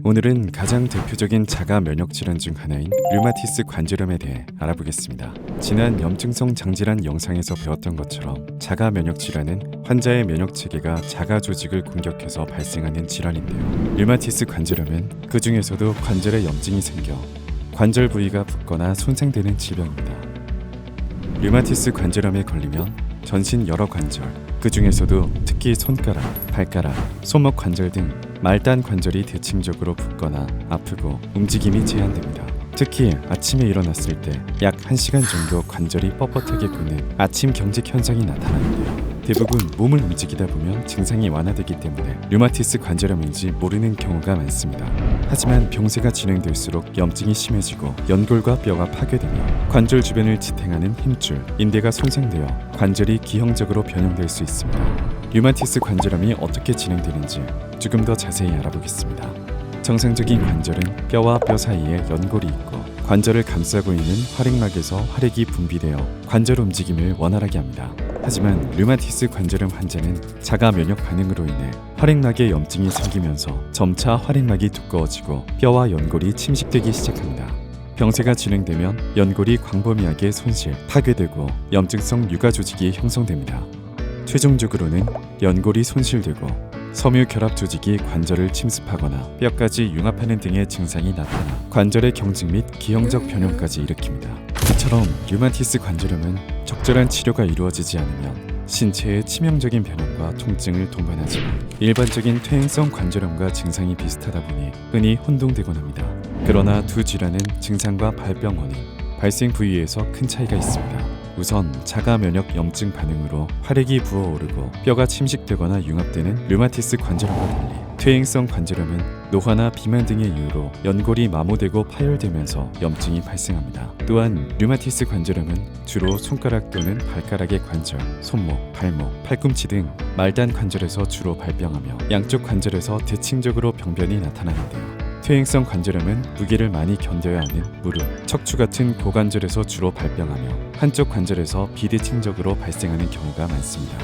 오늘은 가장 대표적인 자가 면역 질환 중 하나인 류마티스 관절염에 대해 알아보겠습니다. 지난 염증성 장질환 영상에서 배웠던 것처럼 자가 면역 질환은 환자의 면역 체계가 자가 조직을 공격해서 발생하는 질환인데요. 류마티스 관절염은 그 중에서도 관절에 염증이 생겨 관절 부위가 붓거나 손상되는 질병입니다. 류마티스 관절염에 걸리면 전신 여러 관절, 그 중에서도 특히 손가락, 발가락, 손목 관절 등 말단 관절이 대칭적으로 붓거나 아프고 움직임이 제한됩니다. 특히 아침에 일어났을 때 약 1시간 정도 관절이 뻣뻣하게 붓는 아침 경직 현상이 나타나는데요. 대부분 몸을 움직이다 보면 증상이 완화되기 때문에 류마티스 관절염인지 모르는 경우가 많습니다. 하지만 병세가 진행될수록 염증이 심해지고 연골과 뼈가 파괴되며 관절 주변을 지탱하는 힘줄, 인대가 손상되어 관절이 기형적으로 변형될 수 있습니다. 류마티스 관절염이 어떻게 진행되는지 조금 더 자세히 알아보겠습니다. 정상적인 관절은 뼈와 뼈 사이에 연골이 있고 관절을 감싸고 있는 활액막에서 활액이 분비되어 관절 움직임을 원활하게 합니다. 하지만 류마티스 관절염 환자는 자가 면역 반응으로 인해 활액막에 염증이 생기면서 점차 활액막이 두꺼워지고 뼈와 연골이 침식되기 시작합니다. 병세가 진행되면 연골이 광범위하게 손실, 파괴되고 염증성 유가 조직이 형성됩니다. 최종적으로는 연골이 손실되고 섬유 결합 조직이 관절을 침습하거나 뼈까지 융합하는 등의 증상이 나타나 관절의 경직 및 기형적 변형까지 일으킵니다. 이처럼 류마티스 관절염은 적절한 치료가 이루어지지 않으면 신체에 치명적인 변형과 통증을 동반하지만 일반적인 퇴행성 관절염과 증상이 비슷하다 보니 흔히 혼동되곤 합니다. 그러나 두 질환은 증상과 발병 원인, 발생 부위에서 큰 차이가 있습니다. 우선 자가 면역 염증 반응으로 활액이 부어오르고 뼈가 침식되거나 융합되는 류마티스 관절염과 달리 퇴행성 관절염은 노화나 비만 등의 이유로 연골이 마모되고 파열되면서 염증이 발생합니다. 또한 류마티스 관절염은 주로 손가락 또는 발가락의 관절, 손목, 발목, 팔꿈치 등 말단 관절에서 주로 발병하며 양쪽 관절에서 대칭적으로 병변이 나타나는데요. 퇴행성 관절염은 무게를 많이 견뎌야 하는 무릎, 척추 같은 고관절에서 주로 발병하며 한쪽 관절에서 비대칭적으로 발생하는 경우가 많습니다.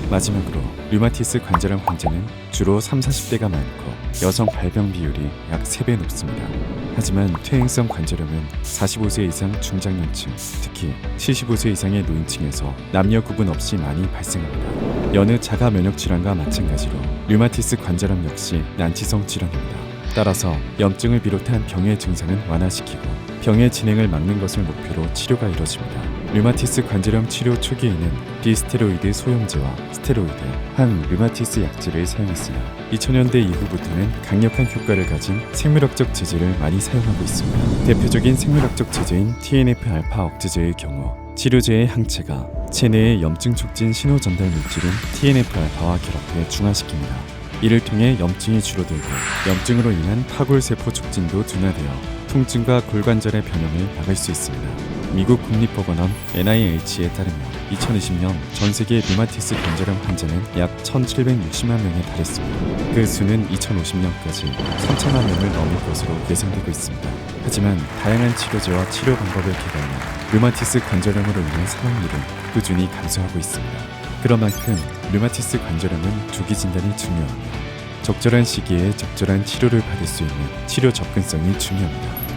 마지막으로 류마티스 관절염 환자는 주로 30, 40대가 많고 여성 발병 비율이 약 3배 높습니다. 하지만 퇴행성 관절염은 45세 이상 중장년층, 특히 75세 이상의 노인층에서 남녀 구분 없이 많이 발생합니다. 여느 자가 면역 질환과 마찬가지로 류마티스 관절염 역시 난치성 질환입니다. 따라서 염증을 비롯한 병의 증상은 완화시키고 병의 진행을 막는 것을 목표로 치료가 이루어집니다. 류마티스 관절염 치료 초기에는 비스테로이드 소염제와 스테로이드, 항 류마티스 약제를 사용했으나 2000년대 이후부터는 강력한 효과를 가진 생물학적 제제를 많이 사용하고 있습니다. 대표적인 생물학적 제제인 TNF-알파 억제제의 경우 치료제의 항체가 체내의 염증 촉진 신호 전달 물질인 TNF-알파와 결합해 중화시킵니다. 이를 통해 염증이 줄어들고 염증으로 인한 파골세포 촉진도 둔화되어 통증과 골관절의 변형을 막을 수 있습니다. 미국 국립보건원 NIH에 따르면 2020년 전 세계 류마티스 관절염 환자는 약 1760만 명에 달했습니다. 그 수는 2050년까지 3천만 명을 넘을 것으로 예상되고 있습니다. 하지만 다양한 치료제와 치료 방법을 개발하며 류마티스 관절염으로 인한 사망률은 꾸준히 감소하고 있습니다. 그런 만큼 류마티스 관절염은 조기 진단이 중요하며 적절한 시기에 적절한 치료를 받을 수 있는 치료 접근성이 중요합니다.